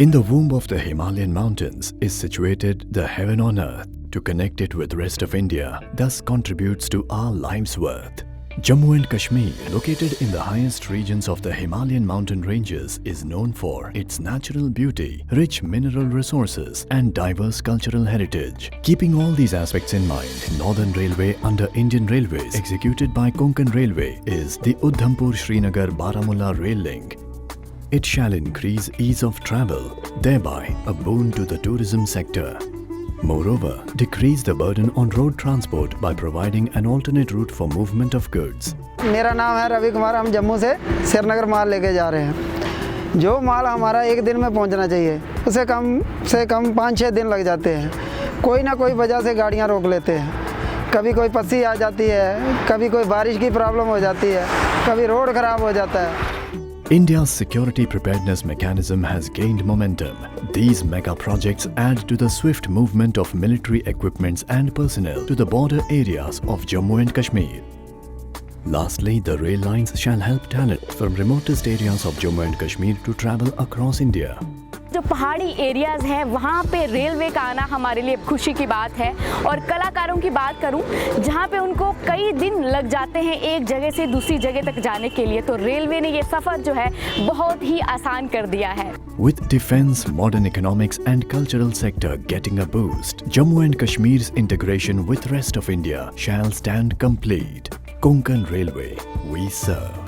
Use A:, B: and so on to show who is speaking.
A: In the womb of the Himalayan mountains is situated the heaven on earth. To connect it with rest of India, thus contributes to our life's worth. Jammu and Kashmir, located in the highest regions of the Himalayan mountain ranges, is known for its natural beauty, rich mineral resources and diverse cultural heritage. Keeping all these aspects in mind, Northern Railway under Indian Railways, executed by Konkan Railway, is the Udhampur-Srinagar-Baramulla rail link. It shall increase ease of travel, thereby a boon to the tourism sector. Moreover, decrease the burden on road transport by providing an alternate route for movement of goods.
B: मेरा नाम है रवि कुमार। हम जम्मू से श्रीनगर माल लेके जा रहे हैं। जो माल हमारा एक दिन में पहुंचना चाहिए, उसे कम से कम 5-6 दिन लग जाते हैं। कोई ना कोई वजह से गाड़ियां रोक लेते हैं। कभी कोई पस्सी आ जाती है, कभी कोई बारिश की प्रॉब्लम हो जाती है, कभी रोड खराब हो जाता है।
A: India's security preparedness mechanism has gained momentum. These mega projects add to the swift movement of military equipments and personnel to the border areas of Jammu and Kashmir. Lastly, the rail lines shall help talent from remotest areas of Jammu and Kashmir to travel across India.
C: जो पहाड़ी areas हैं वहाँ पे railway का आना हमारे लिए खुशी की बात है। और कलाकारों की बात करूँ, जहाँ पे उनको कई दिन लग जाते हैं एक जगह से दूसरी जगह तक जाने के लिए, तो रेलवे ने ये सफ़र जो है बहुत ही आसान कर दिया है।
A: With defense, modern economics and cultural sector getting a boost, Jammu and Kashmir's integration with rest of India shall stand complete. Konkan Railway, we serve.